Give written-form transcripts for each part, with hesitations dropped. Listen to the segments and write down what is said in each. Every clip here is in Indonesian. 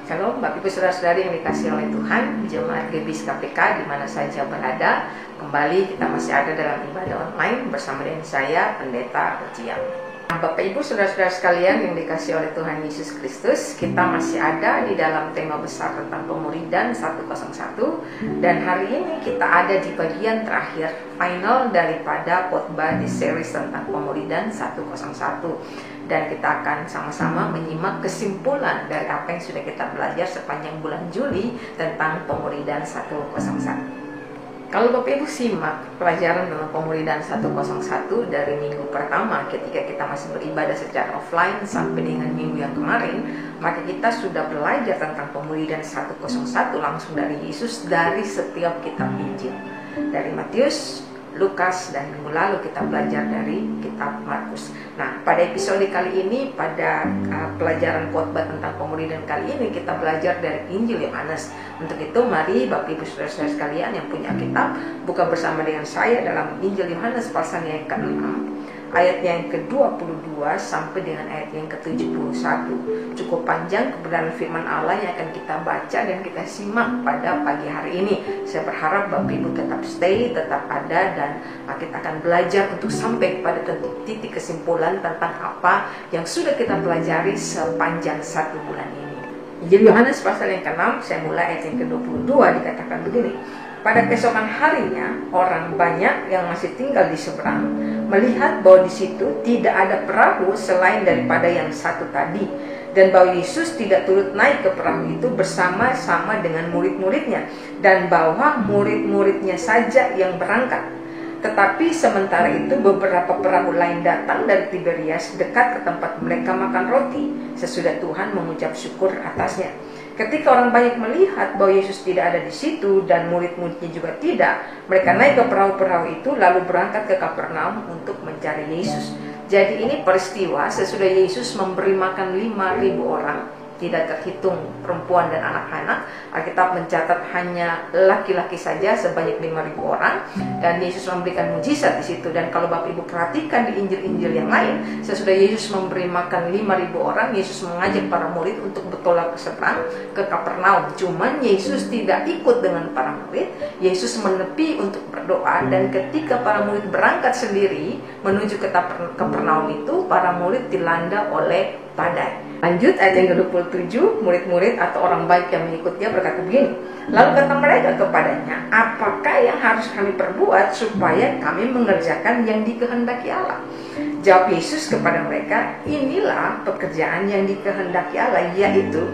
Shalom Bapak Ibu Saudara-saudari yang dikasihi oleh Tuhan, Jemaat GBIS KPK di mana saja berada. Kembali kita masih ada dalam ibadah online bersama dengan saya, Pendeta Berjiam. Bapak Ibu Saudara-saudara sekalian yang dikasihi oleh Tuhan Yesus Kristus, kita masih ada di dalam tema besar tentang pemuridan 101. Dan hari ini kita ada di bagian terakhir, final daripada khotbah di series tentang pemuridan 101. Dan kita akan sama-sama menyimak kesimpulan dari apa yang sudah kita belajar sepanjang bulan Juli tentang pemuridan 101. Kalau Bapak Ibu simak pelajaran tentang pemuridan 101 dari minggu pertama ketika kita masih beribadah secara offline sampai dengan minggu yang kemarin, maka kita sudah belajar tentang pemuridan 101 langsung dari Yesus dari setiap kitab Injil. Dari Matius, Lukas, dan minggu lalu kita belajar dari kitab Markus. Nah, pada episode kali ini, pada pelajaran khotbah tentang pemuridan kali ini, kita belajar dari Injil Yohanes. Untuk itu, mari Bapak Ibu Saudara sekalian yang punya kitab, buka bersama dengan saya dalam Injil Yohanes pasal yang ke-6, ayat yang ke-22 sampai dengan ayat yang ke-71. Cukup panjang kebenaran firman Allah yang akan kita baca dan kita simak pada pagi hari ini. Saya berharap Bapak Ibu tetap stay, tetap ada, dan kita akan belajar untuk sampai pada titik kesimpulan tentang apa yang sudah kita pelajari sepanjang 1 bulan ini. Injil Yohanes pasal yang ke-6, saya mulai ayat yang ke-22, dikatakan begini. Pada keesokan harinya, orang banyak yang masih tinggal di seberang melihat bahwa di situ tidak ada perahu selain daripada yang satu tadi, dan bahwa Yesus tidak turut naik ke perahu itu bersama-sama dengan murid-muridnya, dan bahwa murid-muridnya saja yang berangkat. Tetapi sementara itu beberapa perahu lain datang dari Tiberias dekat ke tempat mereka makan roti sesudah Tuhan mengucap syukur atasnya. Ketika orang banyak melihat bahwa Yesus tidak ada di situ dan murid-muridnya juga tidak, mereka naik ke perahu-perahu itu lalu berangkat ke Kapernaum untuk mencari Yesus. Jadi ini peristiwa sesudah Yesus memberi makan 5.000 orang, tidak terhitung perempuan dan anak-anak. Alkitab mencatat hanya laki-laki saja sebanyak 5.000 orang, dan Yesus memberikan mujizat di situ. Dan kalau Bapak Ibu perhatikan di Injil-Injil yang lain, sesudah Yesus memberi makan 5.000 orang, Yesus mengajak para murid untuk bertolak ke seberang ke Kapernaum. Cuman Yesus tidak ikut dengan para murid. Yesus menepi untuk berdoa, dan ketika para murid berangkat sendiri menuju ke Kapernaum itu, para murid dilanda oleh badai. Lanjut ayat yang ke-27, murid-murid atau orang baik yang mengikutnya berkata begini. Lalu kata mereka kepadanya, apakah yang harus kami perbuat supaya kami mengerjakan yang dikehendaki Allah? Jawab Yesus kepada mereka, inilah pekerjaan yang dikehendaki Allah, yaitu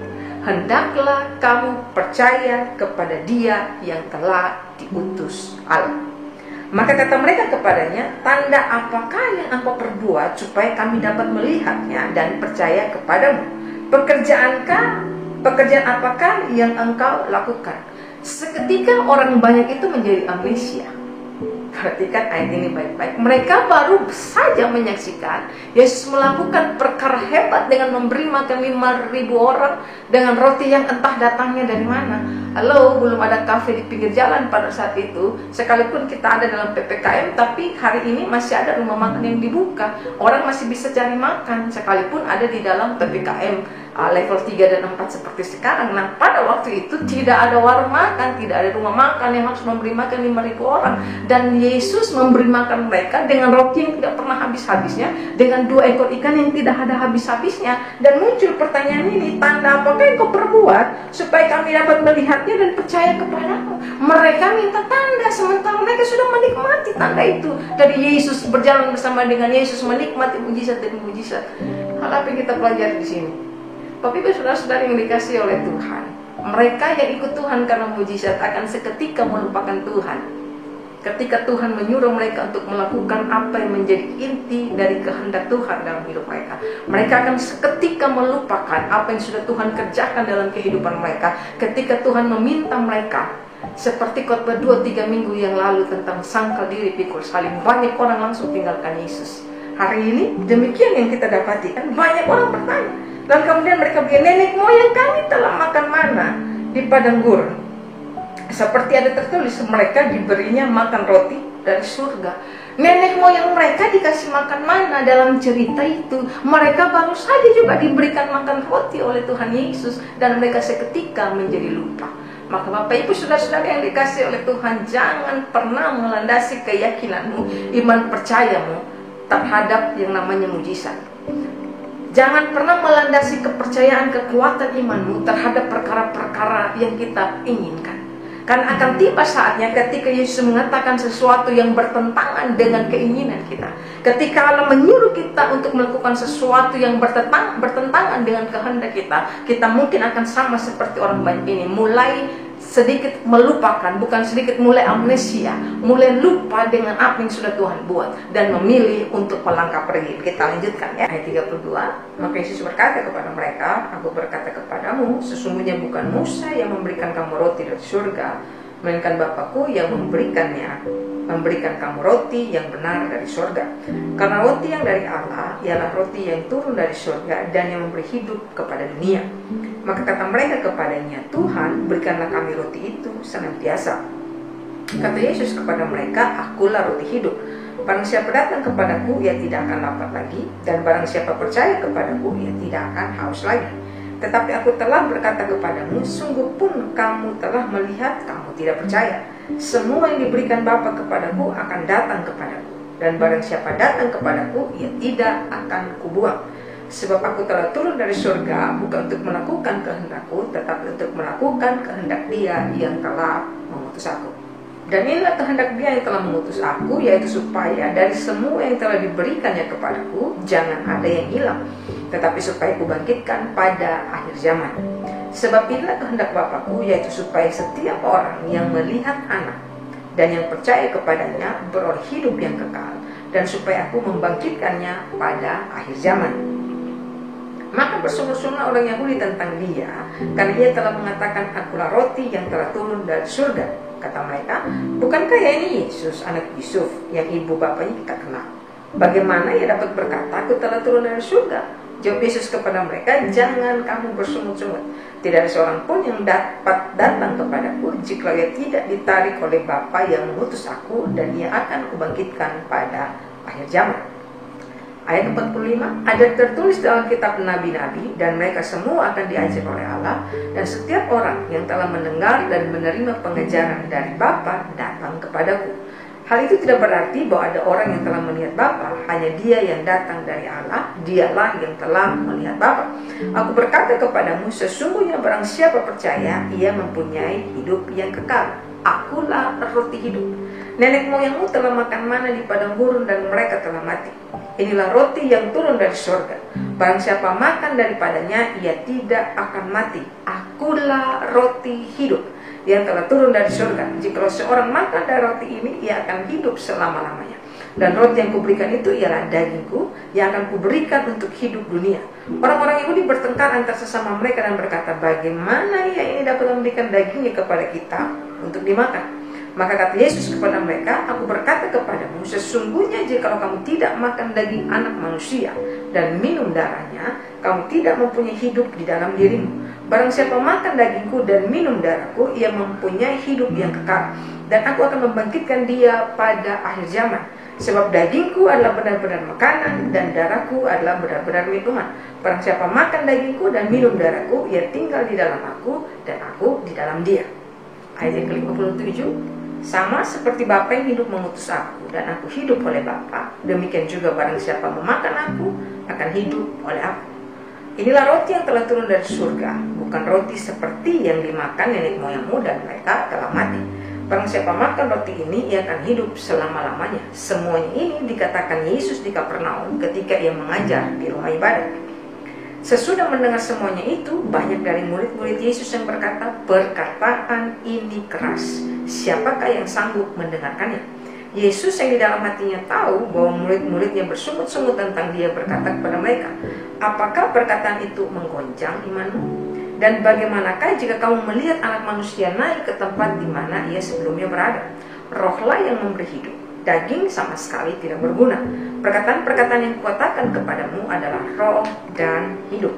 hendaklah kamu percaya kepada Dia yang telah diutus Allah. Maka kata mereka kepadanya, tanda apakah yang engkau perbuat supaya kami dapat melihatnya dan percaya kepadamu? Pekerjaan apakah yang engkau lakukan? Seketika orang banyak itu menjadi amnesia. Perhatikan ayat ini baik-baik. Mereka baru saja menyaksikan Yesus melakukan perkara hebat dengan memberi makan 5.000 orang dengan roti yang entah datangnya dari mana. Halo, belum ada kafe di pinggir jalan pada saat itu. Sekalipun kita ada dalam PPKM, tapi hari ini masih ada rumah makan yang dibuka. Orang masih bisa cari makan sekalipun ada di dalam PPKM level 3 dan 4 seperti sekarang. Nah, pada waktu itu tidak ada warung makan, tidak ada rumah makan yang harus memberi makan 5.000 orang. Dan Yesus memberi makan mereka dengan roti yang tidak pernah habis-habisnya, dengan 2 ekor ikan yang tidak ada habis-habisnya. Dan muncul pertanyaan ini, tanda apakah yang kau perbuat supaya kami dapat melihatnya dan percaya kepadamu? Mereka minta tanda, sementara mereka sudah menikmati tanda itu. Dari Yesus, berjalan bersama dengan Yesus, menikmati mujizat dan mujizat. Hal apa yang kita pelajari di sini? Bapak Ibu Saudara-saudari yang dikasihi oleh Tuhan, mereka yang ikut Tuhan karena mujizat akan seketika melupakan Tuhan. Ketika Tuhan menyuruh mereka untuk melakukan apa yang menjadi inti dari kehendak Tuhan dalam hidup mereka, mereka akan seketika melupakan apa yang sudah Tuhan kerjakan dalam kehidupan mereka. Ketika Tuhan meminta mereka, seperti khotbah 2-3 minggu yang lalu tentang sangkal diri pikul salib, banyak orang langsung tinggalkan Yesus. Hari ini demikian yang kita dapati, kan banyak orang bertanya. Dan kemudian mereka bilang, nenek moyang kami telah makan mana di padang gurun. Seperti ada tertulis, mereka diberinya makan roti dari surga. Nenek moyang mereka dikasih makan mana dalam cerita itu. Mereka baru saja juga diberikan makan roti oleh Tuhan Yesus, dan mereka seketika menjadi lupa. Maka Bapak Ibu Saudara-saudara yang dikasih oleh Tuhan, jangan pernah melandasi keyakinanmu, iman percayamu terhadap yang namanya mujizat. Jangan pernah melandasi kepercayaan, kekuatan imanmu terhadap perkara-perkara yang kita inginkan. Karena akan tiba saatnya ketika Yesus mengatakan sesuatu yang bertentangan dengan keinginan kita. Ketika Allah menyuruh kita untuk melakukan sesuatu yang bertentangan dengan kehendak kita, kita mungkin akan sama seperti orang banyak ini, mulai sedikit melupakan, bukan sedikit, mulai amnesia, mulai lupa dengan apa yang sudah Tuhan buat, dan memilih untuk melangkah pergi. Kita lanjutkan ya, ayat 32. Maka Yesus berkata kepada mereka, Aku berkata kepadamu, sesungguhnya bukan Musa yang memberikan kamu roti dari surga, melainkan Bapakku yang memberikan kamu roti yang benar dari surga. Karena roti yang dari Allah ialah roti yang turun dari surga dan yang memberi hidup kepada dunia. Maka kata mereka kepadanya, Tuhan, berikanlah kami roti itu senantiasa. Kata Yesus kepada mereka, Akulah roti hidup. Barang siapa datang kepadaku, ia tidak akan lapar lagi, dan barang siapa percaya kepadaku, ia tidak akan haus lagi. Tetapi aku telah berkata kepadamu, sungguh pun kamu telah melihat, kamu tidak percaya. Semua yang diberikan Bapa kepadaku akan datang kepadaku, dan barang siapa datang kepadaku, ia tidak akan kubuang. Sebab aku telah turun dari surga bukan untuk melakukan kehendakku, tetapi untuk melakukan kehendak Dia yang telah mengutus aku. Dan inilah kehendak Dia yang telah mengutus aku, yaitu supaya dari semua yang telah diberikannya kepadaku, jangan ada yang hilang, tetapi supaya kubangkitkan pada akhir zaman. Sebab inilah kehendak Bapakku, yaitu supaya setiap orang yang melihat Anak dan yang percaya kepadanya beroleh hidup yang kekal, dan supaya aku membangkitkannya pada akhir zaman. Maka bersungut-sungut orang Yahudi tentang Dia, karena Ia telah mengatakan, Akulah roti yang telah turun dari surga. Kata mereka, bukankah ini Yesus, anak Yusuf, yang ibu bapaknya kita kenal? Bagaimana Ia dapat berkata, Aku telah turun dari surga? Jawab Yesus kepada mereka, Jangan kamu bersungut-sungut. Tidak ada seorang pun yang dapat datang kepadaku jika ia tidak ditarik oleh Bapa yang mengutus aku, dan Ia akan kubangkitkan pada akhir zaman. Ayat 45, ada tertulis dalam kitab nabi-nabi, dan mereka semua akan diajar oleh Allah, dan setiap orang yang telah mendengar dan menerima pengajaran dari Bapa datang kepadaku. Hal itu tidak berarti bahwa ada orang yang telah melihat Bapa, hanya Dia yang datang dari Allah, Dialah yang telah melihat Bapa. Aku berkata kepadamu, sesungguhnya barang siapa percaya, ia mempunyai hidup yang kekal. Akulah roti hidup. Nenek moyangmu telah makan mana di padang gurun, dan mereka telah mati. Inilah roti yang turun dari surga. Barang siapa makan daripadanya, ia tidak akan mati. Akulah roti hidup yang telah turun dari surga. Jika seorang makan dari roti ini, ia akan hidup selama-lamanya. Dan roti yang kuberikan itu ialah dagingku, yang akan kuberikan untuk hidup dunia. Orang-orang Yahudi bertengkar antara sesama mereka dan berkata, bagaimana ia ini dapat memberikan dagingnya kepada kita untuk dimakan? Maka kata Yesus kepada mereka, Aku berkata kepadamu, sesungguhnya jikalau kamu tidak makan daging anak manusia dan minum darahnya, kamu tidak mempunyai hidup di dalam dirimu. Barang siapa makan dagingku dan minum darahku, ia mempunyai hidup yang kekal, dan aku akan membangkitkan dia pada akhir zaman. Sebab dagingku adalah benar-benar makanan, dan darahku adalah benar-benar minuman. Barang siapa makan dagingku dan minum darahku, ia tinggal di dalam aku, dan aku di dalam dia. Ayat yang ke-57, sama seperti Bapa yang hidup mengutus aku, dan aku hidup oleh Bapa, demikian juga barang siapa memakan aku, akan hidup oleh aku. Inilah roti yang telah turun dari surga, bukan roti seperti yang dimakan nenek moyangmu dan mereka telah mati. Barang siapa makan roti ini, ia akan hidup selama-lamanya. Semuanya ini dikatakan Yesus di Kapernaum ketika ia mengajar di rumah ibadat. Sesudah mendengar semuanya itu, banyak dari murid-murid Yesus yang berkata, perkataan ini keras, siapakah yang sanggup mendengarkannya? Yesus yang di dalam hatinya tahu bahwa murid-muridnya bersungut-sungut tentang Dia, berkata kepada mereka, apakah perkataan itu menggoncang imanmu? Dan bagaimanakah jika kamu melihat anak manusia naik ke tempat di mana Ia sebelumnya berada? Rohlah yang memberi hidup, daging sama sekali tidak berguna. Perkataan-perkataan yang kukatakan kepadamu adalah roh dan hidup.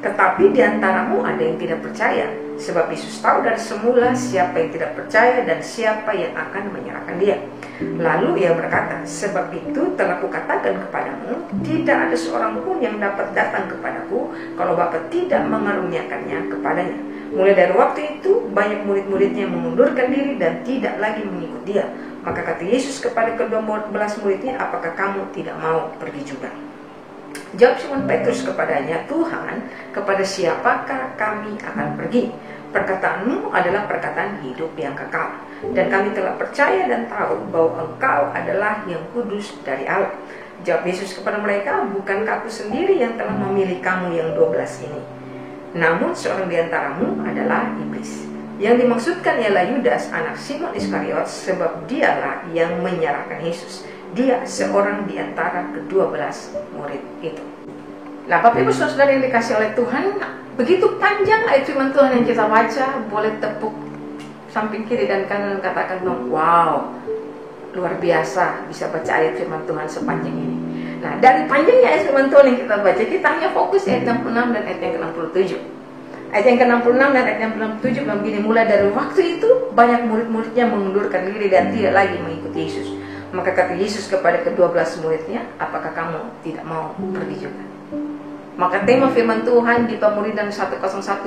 Tetapi di antaramu ada yang tidak percaya, sebab Yesus tahu dari semula siapa yang tidak percaya dan siapa yang akan menyerahkan Dia. Lalu ia berkata, sebab itu telah kukatakan kepadamu, tidak ada seorang pun yang dapat datang kepadaku kalau Bapa tidak mengaruniakannya kepadanya. Mulai dari waktu itu banyak murid-muridnya mengundurkan diri dan tidak lagi mengikut dia. Maka kata Yesus kepada ke-12 muridnya, apakah kamu tidak mau pergi juga? Jawab Simon Petrus kepadanya, Tuhan, kepada siapakah kami akan pergi? Perkataanmu adalah perkataan hidup yang kekal. Dan kami telah percaya dan tahu bahwa engkau adalah yang kudus dari Allah. Jawab Yesus kepada mereka, bukankah aku sendiri yang telah memilih kamu yang 12 ini? Namun seorang di antaramu adalah iblis. Yang dimaksudkan ialah Yudas, anak Simon Iskariot, sebab dialah yang menyerahkan Yesus. Dia seorang di antara ke-12 murid itu. Nah, Bapak Ibu Saudara yang dikasih oleh Tuhan, begitu panjang ayat firman Tuhan yang kita baca, boleh tepuk samping kiri dan kanan dan katakan dong, wow, luar biasa bisa baca ayat firman Tuhan sepanjang ini. Nah, dari panjangnya ayat firman Tuhan yang kita baca, kita hanya fokus ayat 66 dan ayat yang ke-67. Ayat yang ke-66 dan ayat yang ke-67 bilang begini, mulai dari waktu itu banyak murid-muridnya mengundurkan diri dan tidak lagi mengikuti Yesus. Maka kata Yesus kepada ke-12 muridnya, apakah kamu tidak mau pergi juga? Maka tema firman Tuhan di Pemuridan 101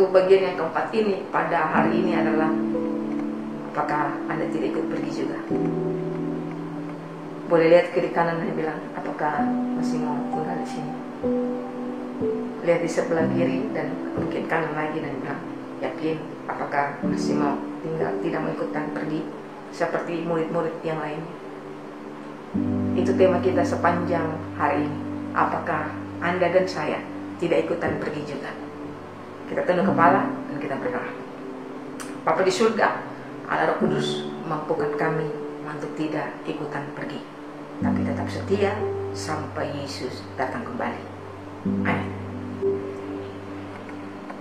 bagian yang keempat ini pada hari ini adalah, apakah Anda tidak ikut pergi juga? Boleh lihat kiri kanan dan bilang, apakah masih mau tinggal di sini? Lihat di sebelah kiri dan mungkin kanan lagi dan bilang, yakin apakah masih mau tinggal, tidak mau ikutan pergi seperti murid-murid yang lainnya? Itu tema kita sepanjang hari ini. Apakah Anda dan saya tidak ikutan pergi juga? Kita tunduk kepala dan kita berdoa. Bapa di surga, Allah Roh Kudus, mampukan kami untuk tidak ikutan pergi, tapi tetap setia sampai Yesus datang kembali. Amin.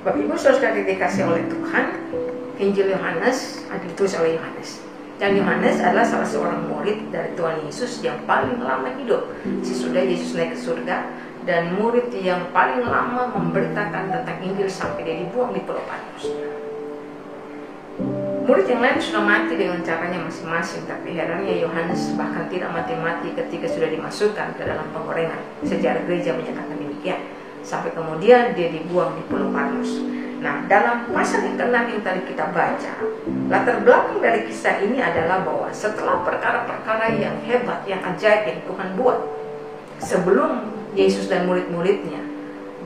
Bapak Ibu Saudara dikasih oleh Tuhan, Injil Yohanes ditulis oleh Yohanes. Dan Yohanes adalah salah seorang murid dari Tuhan Yesus yang paling lama hidup sesudah Yesus naik ke surga, dan murid yang paling lama memberitakan tentang Injil sampai dia dibuang di Pulau Patmos. Murid yang lain sudah mati dengan caranya masing-masing, tapi herannya Yohanes bahkan tidak mati-mati ketika sudah dimasukkan ke dalam penggorengan. Sejarah gereja menyatakan demikian. Sampai kemudian dia dibuang di Pulau Patmos. Nah, dalam pasal yang ke-6 yang tadi kita baca, latar belakang dari kisah ini adalah bahwa setelah perkara-perkara yang hebat, yang ajaib yang Tuhan buat, sebelum Yesus dan murid-muridnya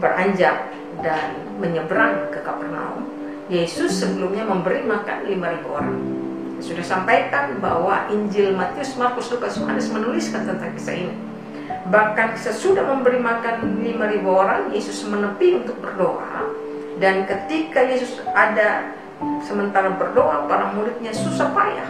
beranjak dan menyeberang ke Kapernaum, Yesus sebelumnya memberi makan 5.000 orang. Sudah sampaikan bahwa Injil Matius, Markus, Lukas, Yohanes menuliskan tentang kisah ini. Bahkan sesudah memberi makan 5.000 orang, Yesus menepi untuk berdoa. Dan ketika Yesus ada sementara berdoa, para muridnya susah payah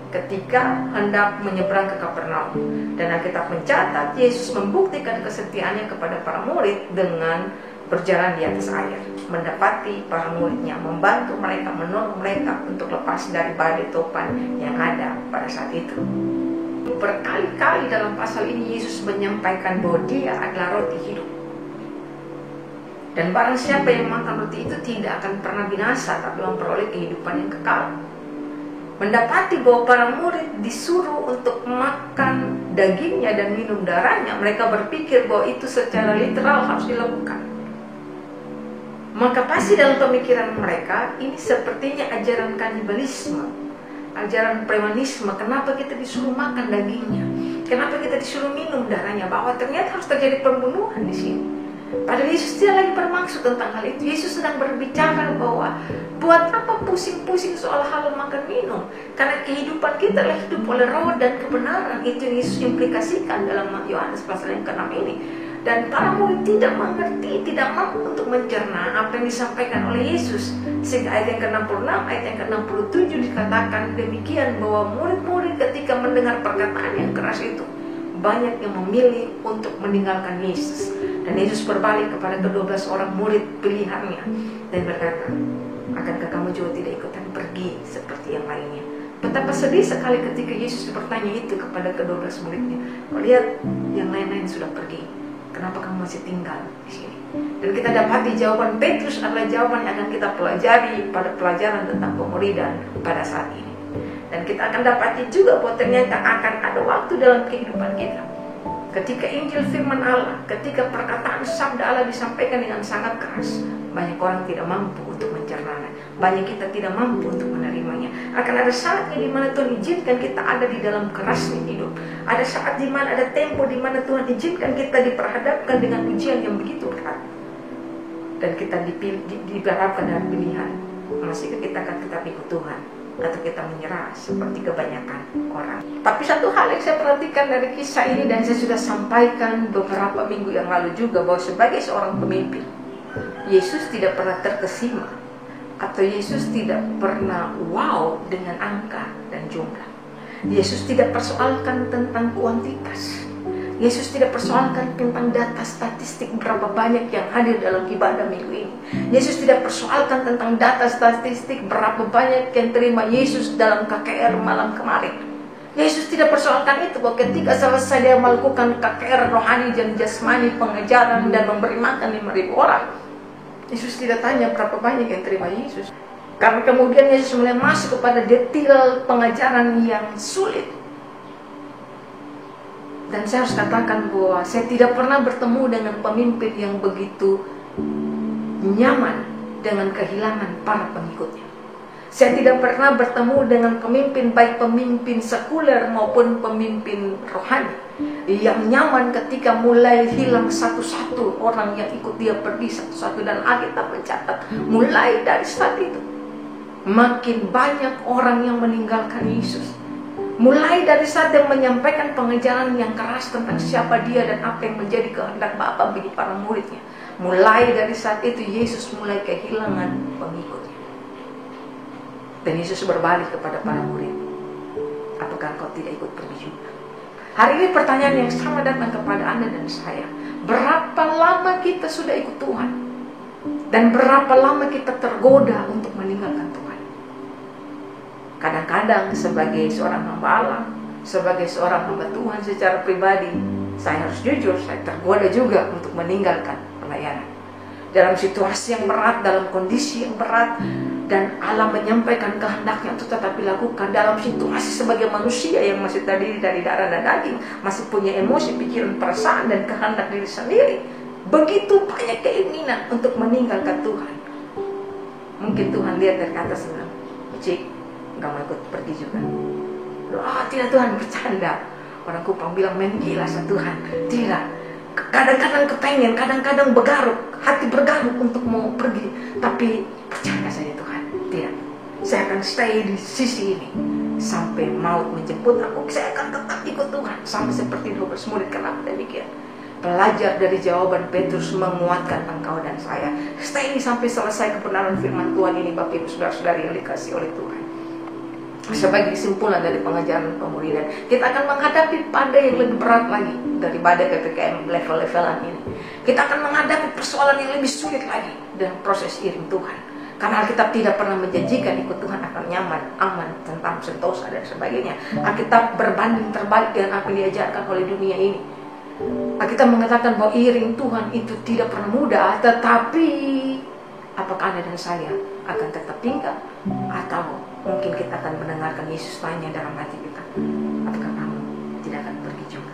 ketika hendak menyeberang ke Kapernaum. Dan Alkitab mencatat Yesus membuktikan kesetiaannya kepada para murid dengan berjalan di atas air, mendapati para muridnya, membantu mereka, menolong mereka untuk lepas dari badai topan yang ada pada saat itu. Berkali-kali dalam pasal ini Yesus menyampaikan bahwa Dia adalah roti hidup. Dan barang siapa yang makan roti itu tidak akan pernah binasa, tapi memperoleh kehidupan yang kekal. Mendapati bahwa para murid disuruh untuk makan dagingnya dan minum darahnya, mereka berpikir bahwa itu secara literal harus dilakukan. Maka pasti dalam pemikiran mereka, ini sepertinya ajaran kanibalisme, ajaran premanisme. Kenapa kita disuruh makan dagingnya? Kenapa kita disuruh minum darahnya? Bahwa ternyata harus terjadi pembunuhan di sini. Padahal Yesus tidak lagi bermaksud tentang hal itu. Yesus sedang berbicara bahwa buat apa pusing-pusing soal hal makan minum, karena kehidupan kita adalah hidup oleh roh dan kebenaran. Itu yang Yesus implikasikan dalam Yohanes pasal yang ke-6 ini. Dan para murid tidak mengerti, tidak mampu untuk mencerna apa yang disampaikan oleh Yesus. Sehingga ayat yang ke-66, ayat yang ke-67 dikatakan demikian, bahwa murid-murid ketika mendengar perkataan yang keras itu, banyak yang memilih untuk meninggalkan Yesus. Dan Yesus berbalik kepada ke-12 orang murid pilihannya dan berkata, akankah kamu juga tidak ikutan pergi seperti yang lainnya? Betapa sedih sekali ketika Yesus bertanya itu kepada ke-12 muridnya. Lihat, yang lain-lain sudah pergi, kenapa kamu masih tinggal di sini? Dan kita dapati jawaban Petrus adalah jawaban yang akan kita pelajari pada pelajaran tentang pemuridan pada saat ini. Dan Dan kita akan dapati juga bahwa ternyata akan ada waktu dalam kehidupan kita ketika Injil firman Allah, ketika perkataan sabda Allah disampaikan dengan sangat keras, banyak orang tidak mampu untuk mencernanya, banyak kita tidak mampu untuk menerimanya. Akan ada saatnya di mana Tuhan izinkan kita ada di dalam kerasnya hidup. Ada saat di mana, ada tempo di mana Tuhan izinkan kita diperhadapkan dengan ujian yang begitu berat, dan kita diharapkan dalam pilihan, masihkah kita akan tetap ikut Tuhan atau kita menyerah seperti kebanyakan orang. Tapi satu hal yang saya perhatikan dari kisah ini, dan saya sudah sampaikan beberapa minggu yang lalu juga, bahwa sebagai seorang pemimpin, Yesus tidak pernah terkesima atau Yesus tidak pernah wow dengan angka dan jumlah. Yesus tidak persoalkan tentang kuantitas. Yesus tidak persoalkan tentang data statistik berapa banyak yang hadir dalam ibadah minggu ini. Yesus tidak persoalkan tentang data statistik berapa banyak yang terima Yesus dalam KKR malam kemarin. Yesus tidak persoalkan itu, bahwa ketika selesai dia melakukan KKR rohani dan jasmani, pengejaran dan memberi makan 5.000 orang, Yesus tidak tanya berapa banyak yang terima Yesus. Karena kemudian Yesus mulai masuk kepada detail pengajaran yang sulit. Dan saya harus katakan bahwa saya tidak pernah bertemu dengan pemimpin yang begitu nyaman dengan kehilangan para pengikutnya. Saya tidak pernah bertemu dengan pemimpin, baik pemimpin sekuler maupun pemimpin rohani, yang nyaman ketika mulai hilang satu-satu orang yang ikut dia pergi satu-satu. Dan Alkitab mencatat, mulai dari saat itu makin banyak orang yang meninggalkan Yesus. Mulai dari saat dia menyampaikan pengajaran yang keras tentang siapa dia dan apa yang menjadi kehendak Bapa bagi para muridnya, mulai dari saat itu Yesus mulai kehilangan pengikutnya. Dan Yesus berbalik kepada para murid, apakah kau tidak ikut pergi juga? Hari ini pertanyaan yang sama datang kepada Anda dan saya. Berapa lama kita sudah ikut Tuhan? Dan berapa lama kita tergoda untuk meninggalkan Tuhan? Kadang-kadang sebagai seorang hamba Allah, sebagai seorang hamba Tuhan secara pribadi, saya harus jujur, saya tergoda juga untuk meninggalkan pelayanan. Dalam situasi yang berat, dalam kondisi yang berat, dan Allah menyampaikan kehendaknya untuk tetap dilakukan. Dalam situasi sebagai manusia yang masih terdiri dari darah dan daging, masih punya emosi, pikiran, perasaan, dan kehendak diri sendiri, begitu banyak keinginan untuk meninggalkan Tuhan. Mungkin Tuhan lihat dari atas bilang, Cik, gak mau ikut pergi juga. Tidak Tuhan, bercanda. Orang Kupang bilang, main gila sama Tuhan. Tidak. Kadang-kadang kepengen, kadang-kadang bergaruk, hati bergaruk untuk mau pergi. Tapi percaya saja Tuhan, tidak. Saya akan stay di sisi ini sampai maut menjemput aku. Saya akan tetap ikut Tuhan. Sama seperti 12 murid. Kenapa demikian? Belajar dari jawaban Petrus menguatkan engkau dan saya. Stay sampai selesai kebenaran firman Tuhan ini, Bapak Ibu Saudara-saudari yang dikasih oleh Tuhan. Sebagai kesimpulan dari pengajaran pemuridan, kita akan menghadapi pada yang lebih berat lagi daripada PPKM level-levelan ini. Kita akan menghadapi persoalan yang lebih sulit lagi dalam proses iring Tuhan. Karena Alkitab tidak pernah menjanjikan ikut Tuhan akan nyaman, aman, tentram, sentosa dan sebagainya. Alkitab berbanding terbalik dengan apa yang diajarkan oleh dunia ini. Alkitab mengatakan bahwa iring Tuhan itu tidak pernah mudah, tetapi apakah Anda dan saya akan tetap tinggal? Atau mungkin kita akan mendengarkan Yesus tanya dalam hati kita, apakah kamu tidak akan pergi juga?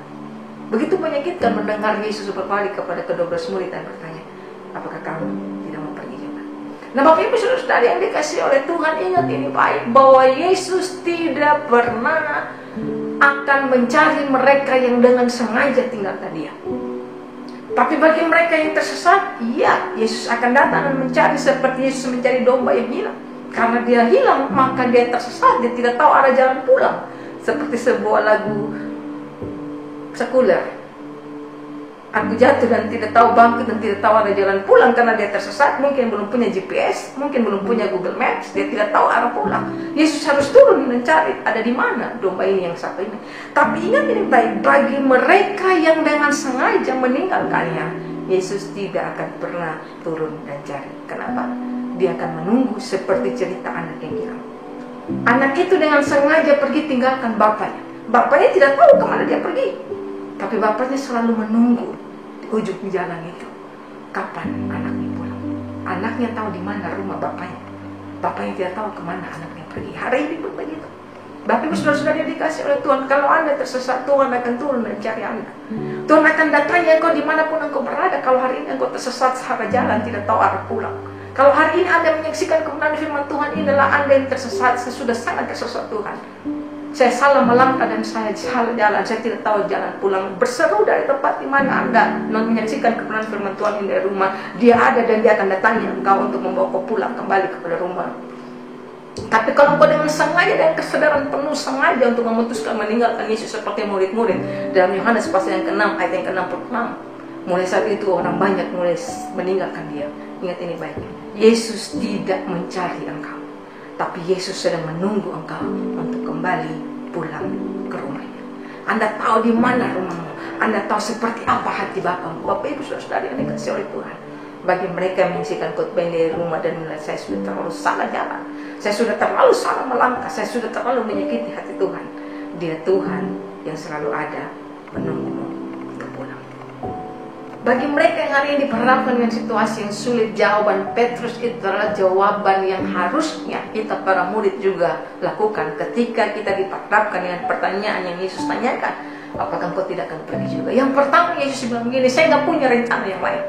Begitu menyakitkan mendengar Yesus berbalik kepada ke-12 murid dan bertanya, apakah kamu tidak mau pergi juga? Nah, Bapak Ibu Saudara yang dikasih oleh Tuhan, ingat ini baik, bahwa Yesus tidak pernah akan mencari mereka yang dengan sengaja tinggalkan dia. Tapi bagi mereka yang tersesat, ya, Yesus akan datang dan mencari seperti Yesus mencari domba yang hilang. Karena dia hilang, maka dia tersesat, dia tidak tahu arah jalan pulang. Seperti sebuah lagu sekuler. Aku jatuh dan tidak tahu bangkit dan tidak tahu arah jalan pulang karena dia tersesat. Mungkin belum punya GPS, mungkin belum punya Google Maps, dia tidak tahu arah pulang. Yesus harus turun mencari ada di mana domba ini yang satu ini. Tapi ingat ini baik, bagi mereka yang dengan sengaja meninggalkannya, Yesus tidak akan pernah turun dan cari. Kenapa? Dia akan menunggu seperti cerita anak yang hilang. Anak itu dengan sengaja pergi tinggalkan bapaknya. Bapaknya tidak tahu kemana dia pergi, tapi bapaknya selalu menunggu di ujung jalan itu. Kapan anaknya pulang? Anaknya tahu di mana rumah bapaknya. Bapaknya tidak tahu kemana anaknya pergi. Hari ini pun begitu. Bapak Ibu saudara-saudara yang dikasih oleh Tuhan, kalau Anda tersesat, Tuhan akan turun dan cari Anda. Tuhan akan datangi engkau dimanapun engkau berada. Kalau hari ini engkau tersesat salah jalan, tidak tahu arah pulang. Kalau hari ini Anda menyaksikan kebenaran firman Tuhan, inilah Anda yang tersesat. Saya sudah sangat tersesat Tuhan. Saya salah melangkah dan saya salah jalan. Saya tidak tahu jalan pulang. Berseru dari tempat di mana Anda menyaksikan kebenaran firman Tuhan ini dari rumah. Dia ada dan dia akan datangi engkau untuk membawa kau pulang kembali kepada rumah. Tapi kalau engkau dengan sengaja dan kesadaran penuh sengaja untuk memutuskan meninggalkan Yesus seperti murid-murid dalam Yohanes pasal yang ke-6 ayat yang ke-66, mulai saat itu orang banyak mulai meninggalkan dia. Ingat ini baik, Yesus tidak mencari engkau, tapi Yesus sedang menunggu engkau untuk kembali pulang ke rumahnya. Anda tahu di mana rumahmu, Anda tahu seperti apa hati Bapamu. Bapak Ibu saudara yang dikasih oleh Tuhan, bagi mereka yang menyaksikan khotbah dari rumah dan menilai saya sudah terlalu salah jalan, saya sudah terlalu salah melangkah, saya sudah terlalu menyakiti hati Tuhan. Dia Tuhan yang selalu ada menunggumu untuk pulang. Bagi mereka yang hari ini diperhadapkan dengan situasi yang sulit, jawaban Petrus itu adalah jawaban yang harusnya kita para murid juga lakukan ketika kita diperhadapkan dengan pertanyaan yang Yesus tanyakan. Apakah engkau tidak akan pergi juga? Yang pertama Yesus bilang begini, saya nggak punya rencana yang lain.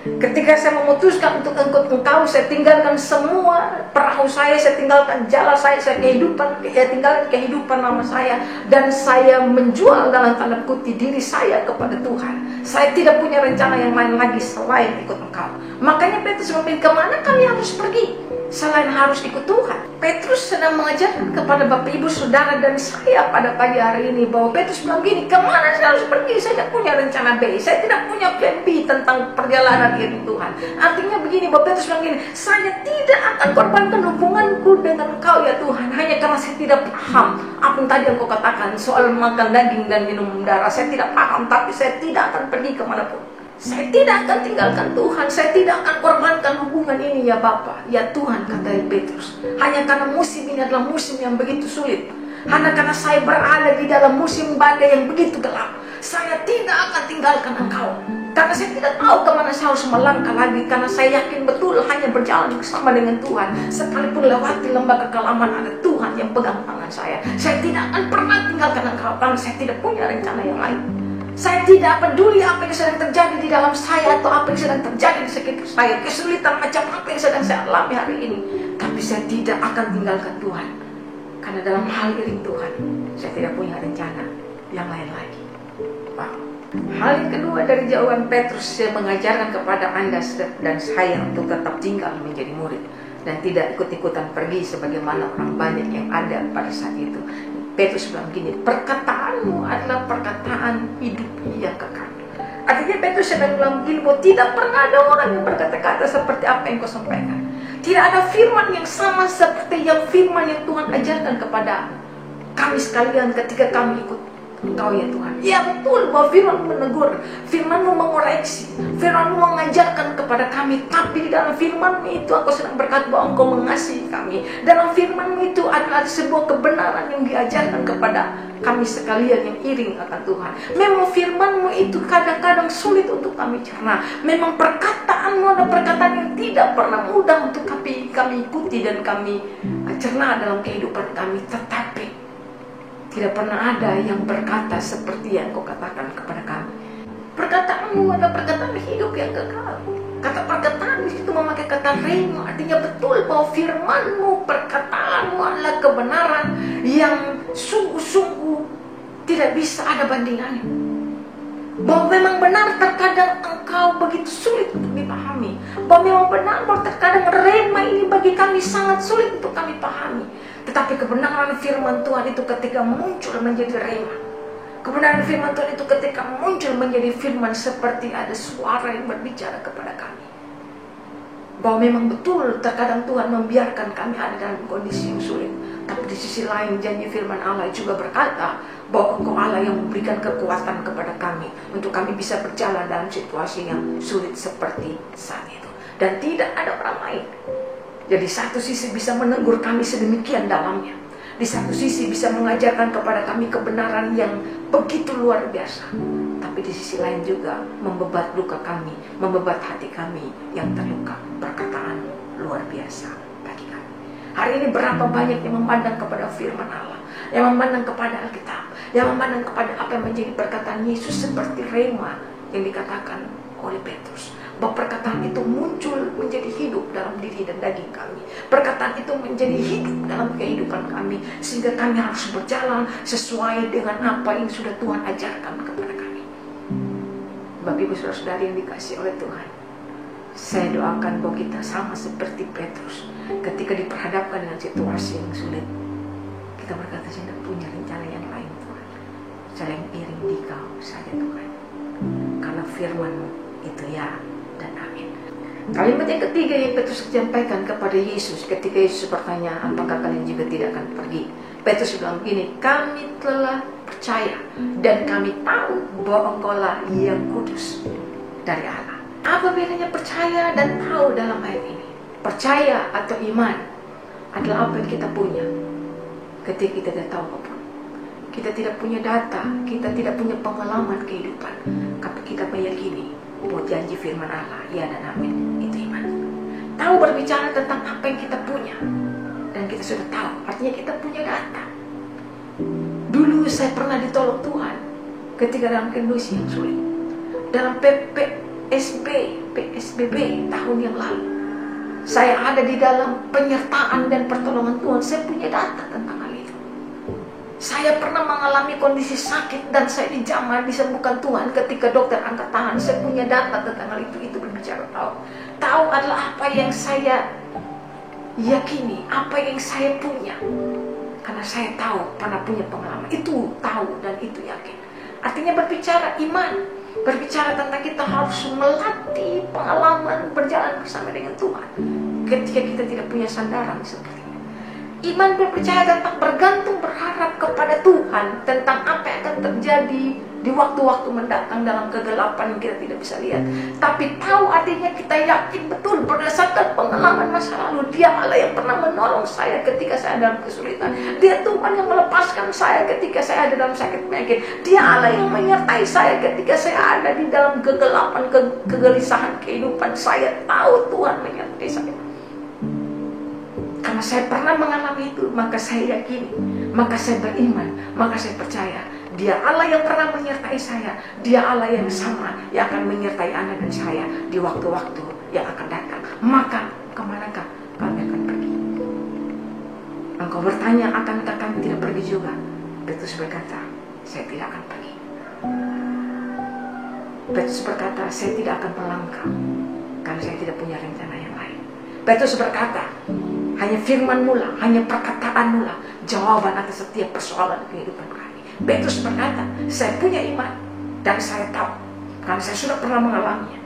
Ketika saya memutuskan untuk ikut engkau, saya tinggalkan semua perahu saya tinggalkan jalan saya tinggalkan kehidupan mama saya, dan saya menjual dalam tanda kutip diri saya kepada Tuhan. Saya tidak punya rencana yang lain lagi selain ikut engkau. Makanya Petrus memilih, kemana kami harus pergi selain harus ikut Tuhan? Petrus sedang mengajarkan kepada Bapak Ibu Saudara dan saya pada pagi hari ini bahwa Petrus bilang gini, kemana saya harus pergi? Saya tidak punya rencana B, saya tidak punya plan B tentang perjalanan ini Tuhan. Artinya begini, Bapak Petrus bilang gini, saya tidak akan korbankan hubunganku dengan Engkau ya Tuhan, hanya karena saya tidak paham apa yang tadi Engkau katakan soal makan daging dan minum darah. Saya tidak paham, tapi saya tidak akan pergi kemanapun. Saya tidak akan tinggalkan Tuhan. Saya tidak akan korbankan hubungan ini ya Bapa, ya Tuhan, kata Petrus. Hanya karena musim ini adalah musim yang begitu sulit. Hanya karena saya berada di dalam musim badai yang begitu gelap, saya tidak akan tinggalkan Engkau. Karena saya tidak tahu kemana saya harus melangkah lagi. Karena saya yakin betul hanya berjalan bersama dengan Tuhan. Sekalipun lewati lembah kekelaman, ada Tuhan yang pegang tangan saya. Saya tidak akan pernah tinggalkan Engkau, karena saya tidak punya rencana yang lain. Saya tidak peduli apa yang sedang terjadi di dalam saya atau apa yang sedang terjadi di sekitar saya, kesulitan macam apa yang sedang saya alami hari ini. Tapi saya tidak akan tinggalkan Tuhan, karena dalam hal iring Tuhan, saya tidak punya rencana yang lain lagi. Wow. Hal yang kedua dari jawaban Petrus, saya mengajarkan kepada Anda dan saya untuk tetap tinggal menjadi murid dan tidak ikut-ikutan pergi sebagaimana orang banyak yang ada pada saat itu. Petrus bilang gini, perkataanmu adalah perkataan hidup yang kekal. Artinya Petrus sedang bilang begini, bahwa tidak pernah ada orang yang berkata-kata seperti apa yang kau sampaikan. Tidak ada firman yang sama seperti yang firman yang Tuhan ajarkan kepada kami sekalian ketika kami ikut Engkau ya Tuhan. Ya betul bahwa firman menegur, firman-Mu mengoreksi, firman-Mu mengajarkan kepada kami. Tapi di dalam firman-Mu itu Engkau sedang berkata bahwa Engkau mengasihi kami. Dalam firman-Mu itu adalah sebuah kebenaran yang diajarkan kepada kami sekalian yang iring akan Tuhan. Memang firman-Mu itu kadang-kadang sulit untuk kami cerna. Memang perkataan-Mu adalah perkataan yang tidak pernah mudah untuk kami ikuti dan kami cerna dalam kehidupan kami. Tetapi tidak pernah ada yang berkata seperti yang Kau katakan kepada kami. Perkataanmu adalah perkataan hidup yang kekal. Kata perkataan di situ memakai kata rema, artinya betul bahwa firman-Mu, perkataanmu adalah kebenaran yang sungguh-sungguh tidak bisa ada bandingannya. Bahwa memang benar terkadang Engkau begitu sulit untuk dipahami. Bahwa memang benar bahwa terkadang rema ini bagi kami sangat sulit untuk kami pahami. Tetapi kebenaran firman Tuhan itu ketika muncul menjadi rema. Kebenaran firman Tuhan itu ketika muncul menjadi firman seperti ada suara yang berbicara kepada kami. Bahwa memang betul terkadang Tuhan membiarkan kami ada dalam kondisi yang sulit. Tapi di sisi lain janji firman Allah juga berkata bahwa Engkau Allah yang memberikan kekuatan kepada kami untuk kami bisa berjalan dalam situasi yang sulit seperti saat itu. Dan tidak ada orang lain. Jadi satu sisi bisa menegur kami sedemikian dalamnya. Di satu sisi bisa mengajarkan kepada kami kebenaran yang begitu luar biasa. Tapi di sisi lain juga membebat luka kami, membebat hati kami yang terluka. Perkataan luar biasa bagi kami. Hari ini berapa banyak yang memandang kepada firman Allah yang memandang kepada Alkitab, yang memandang kepada apa yang menjadi perkataan Yesus seperti rema yang dikatakan oleh Petrus. Bahwa perkataan itu muncul menjadi hidup dalam diri dan daging kami. Perkataan itu menjadi hidup dalam kehidupan kami, sehingga kami harus berjalan sesuai dengan apa yang sudah Tuhan ajarkan kepada kami. Bapak Ibu Saudara-saudari yang dikasihi oleh Tuhan, saya doakan bahwa kita sama seperti Petrus. Ketika diperhadapkan dengan situasi yang sulit, kita berkata, saya tidak punya rencana yang lain Tuhan, selain iring di Kau saja Tuhan. Karena firman-Mu itu ya dan amin. Kalimat yang ketiga yang Petrus sampaikan kepada Yesus ketika Yesus bertanya, apakah kalian juga tidak akan pergi? Petrus bilang begini, kami telah percaya dan kami tahu bahwa Engkaulah yang kudus dari Allah. Apa bedanya percaya dan tahu dalam ayat ini? Percaya atau iman adalah apa yang kita punya ketika kita tidak tahu apapun. Kita tidak punya data, kita tidak punya pengalaman kehidupan, tapi kita meyakini bahwa janji firman Allah, ya dan amin, itu iman. Tahu berbicara tentang apa yang kita punya, dan kita sudah tahu, artinya kita punya data. Dulu saya pernah ditolong Tuhan ketika dalam kondisi yang sulit, dalam PSBB tahun yang lalu. Saya ada di dalam penyertaan dan pertolongan Tuhan. Saya punya data tentang hal itu. Saya pernah mengalami kondisi sakit dan saya dijamah disembuhkan Tuhan ketika dokter angkat tangan. Saya punya data tentang hal itu. Itu berbicara tahu. Tahu adalah apa yang saya yakini, apa yang saya punya. Karena saya tahu, pernah punya pengalaman. Itu tahu dan itu yakin. Artinya berbicara iman. Berbicara tentang kita harus melatih pengalaman berjalan bersama dengan Tuhan ketika kita tidak punya sandaran seperti ini. Iman berbicara tentang bergantung, berharap kepada Tuhan tentang apa yang akan terjadi di waktu-waktu mendatang dalam kegelapan yang kita tidak bisa lihat. Tapi tahu artinya kita yakin betul berdasarkan pengalaman masa lalu. Dia Allah yang pernah menolong saya ketika saya dalam kesulitan. Dia Tuhan yang melepaskan saya ketika saya ada dalam sakit penyakit. Dia Allah yang menyertai saya ketika saya ada di dalam kegelapan, kegelisahan kehidupan. Saya tahu Tuhan menyertai saya. Karena saya pernah mengalami itu, maka saya yakini, maka saya beriman, maka saya percaya. Dia Allah yang pernah menyertai saya. Dia Allah yang sama yang akan menyertai Anda dan saya di waktu-waktu yang akan datang. Maka kemanakah kami akan pergi? Engkau bertanya, akankah kami tidak pergi juga? Petrus berkata, saya tidak akan pergi. Petrus berkata, saya tidak akan melangkah karena saya tidak punya rencana yang lain. Petrus berkata, hanya firman-Mu lah, hanya perkataan-Mu lah jawaban atas setiap persoalan kehidupan kami. Petrus berkata, saya punya iman dan saya tahu karena saya sudah pernah mengalaminya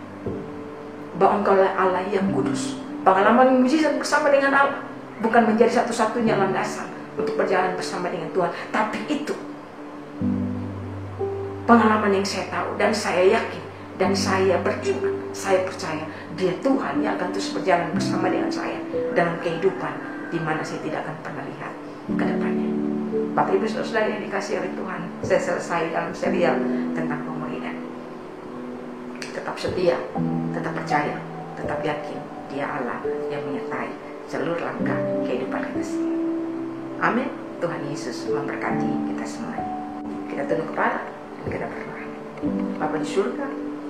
bahwa Engkaulah Allah yang kudus. Pengalaman mujizat bersama dengan Allah bukan menjadi satu-satunya landasan untuk berjalan bersama dengan Tuhan, tapi itu pengalaman yang saya tahu dan saya yakin dan saya beriman, saya percaya Dia Tuhan yang akan terus berjalan bersama dengan saya dalam kehidupan di mana saya tidak akan pernah lihat ke depannya. Bapak Ibu Saudara yang dikasihi oleh Tuhan, saya selesai dalam serial tentang pemulihan. Tetap setia, tetap percaya, tetap yakin Dia Allah yang menyertai seluruh langkah kehidupan kita semua. Amin. Tuhan Yesus memberkati kita semuanya. Kita tunduk kepala dan kita berdoa. Bapa di surga,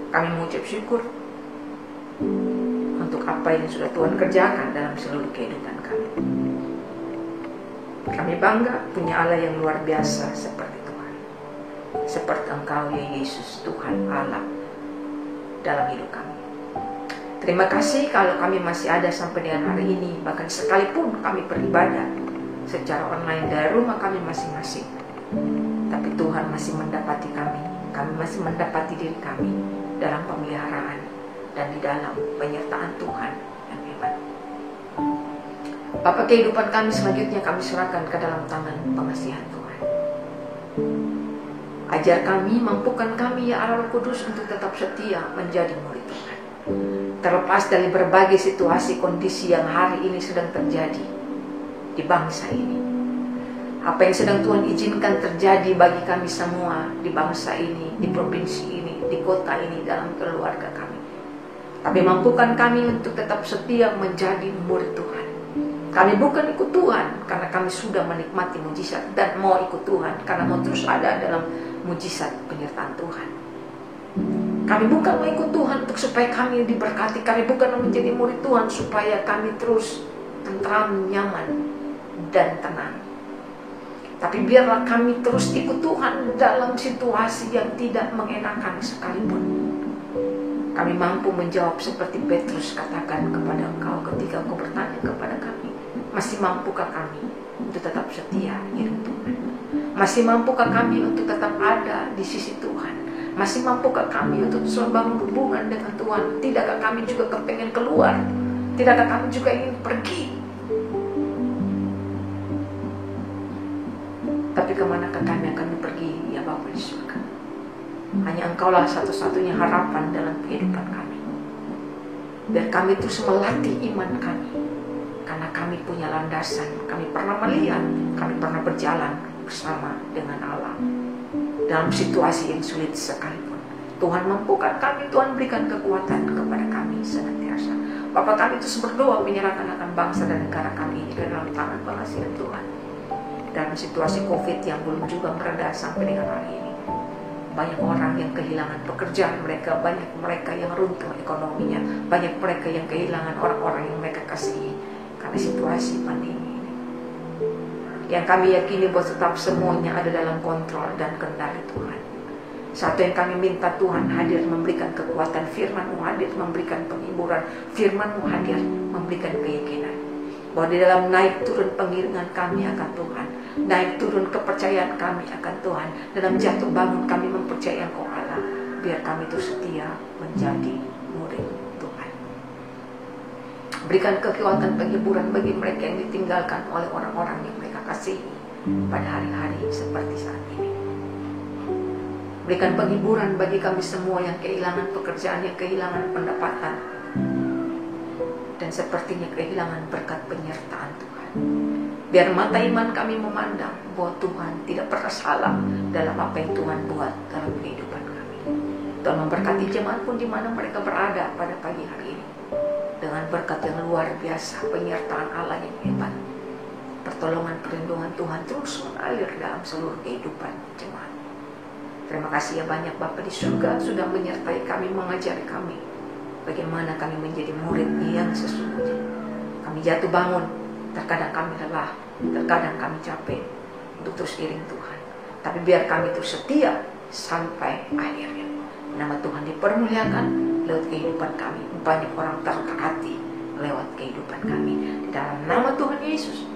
kami mengucap syukur untuk apa yang sudah Tuhan kerjakan dalam seluruh kehidupan kami. Kami bangga punya Allah yang luar biasa seperti Tuhan. Seperti Engkau ya Yesus, Tuhan Allah dalam hidup kami. Terima kasih kalau kami masih ada sampai dengan hari ini. Bahkan sekalipun kami beribadah secara online dari rumah kami masing-masing, tapi Tuhan masih mendapati kami. Kami masih mendapati diri kami dalam pemeliharaan dan di dalam penyertaan Tuhan yang hebat. Bapa, kehidupan kami selanjutnya kami serahkan ke dalam tangan pengasihan Tuhan. Ajar kami, mampukan kami ya Allah Kudus untuk tetap setia menjadi murid Tuhan. Terlepas dari berbagai situasi kondisi yang hari ini sedang terjadi di bangsa ini. Apa yang sedang Tuhan izinkan terjadi bagi kami semua di bangsa ini, di provinsi ini, di kota ini, dalam keluarga kami. Tapi mampukan kami untuk tetap setia menjadi murid Tuhan. Kami bukan ikut Tuhan karena kami sudah menikmati mujizat dan mau ikut Tuhan karena mau terus ada dalam mujizat penyertaan Tuhan. Kami bukan mau ikut Tuhan untuk supaya kami diberkati. Kami bukan menjadi murid Tuhan supaya kami terus tentram, nyaman, dan tenang. Tapi biarlah kami terus ikut Tuhan dalam situasi yang tidak mengenakan sekalipun. Kami mampu menjawab seperti Petrus katakan kepada engkau ketika engkau bertanya kepada kami, masih mampukah kami untuk tetap setia iring Tuhan? Masih mampukah kami untuk tetap ada di sisi Tuhan? Masih mampukah kami untuk selalu bangun hubungan dengan Tuhan? Tidakkah kami juga kepengen keluar? Tidakkah kami juga ingin pergi? Tapi kemanakah kami akan pergi, ya Bapa di surga? Hanya Engkaulah satu-satunya harapan dalam kehidupan kami. Biar kami terus melatih iman kami, karena kami punya landasan. Kami pernah melihat, kami pernah berjalan bersama dengan Allah dalam situasi yang sulit sekalipun. Tuhan mampukan kami, Tuhan berikan kekuatan kepada kami senantiasa. Bapa, kami terus berdoa menyerahkan akan bangsa dan negara kami ini ke dalam tangan pengasihan Tuhan. Dalam situasi COVID yang belum juga mereda sampai dengan hari ini, banyak orang yang kehilangan pekerjaan mereka, banyak mereka yang runtuh ekonominya, banyak mereka yang kehilangan orang-orang yang mereka kasihi karena situasi pandemi ini. Yang kami yakini bahwa tetap semuanya ada dalam kontrol dan kendali Tuhan. Satu yang kami minta, Tuhan hadir memberikan kekuatan, firman-Mu hadir memberikan penghiburan, firman-Mu hadir memberikan keyakinan bahwa di dalam naik turun pengiringan kami akan Tuhan, naik turun kepercayaan kami akan Tuhan, dalam jatuh bangun kami mempercayai Engkau Allah. Biar kami itu setia menjadi murid Tuhan. Berikan kekuatan penghiburan bagi mereka yang ditinggalkan oleh orang-orang yang mereka kasihi pada hari-hari seperti saat ini. Berikan penghiburan bagi kami semua yang kehilangan pekerjaan, yang kehilangan pendapatan, dan sepertinya kehilangan berkat penyertaan Tuhan. Biar mata iman kami memandang bahwa Tuhan tidak pernah salah dalam apa yang Tuhan buat dalam kehidupan kami. Tuhan memberkati jemaat pun di mana mereka berada pada pagi hari ini, dengan berkat yang luar biasa, penyertaan Allah yang hebat. Pertolongan perlindungan Tuhan terus mengalir dalam seluruh kehidupan jemaat. Terima kasih ya banyak Bapa di surga sudah menyertai kami, mengajari kami bagaimana kami menjadi murid yang sesungguhnya. Kami jatuh bangun, terkadang kami lelah, terkadang kami capek untuk terus iring Tuhan. Tapi biar kami terus setia sampai akhirnya. Nama Tuhan dipermuliakan lewat kehidupan kami. Banyak orang terberkati lewat kehidupan kami. Di dalam nama Tuhan Yesus,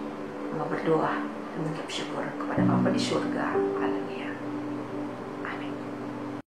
kami berdoa dan mengucap syukur kepada Bapa di surga. Haleluya.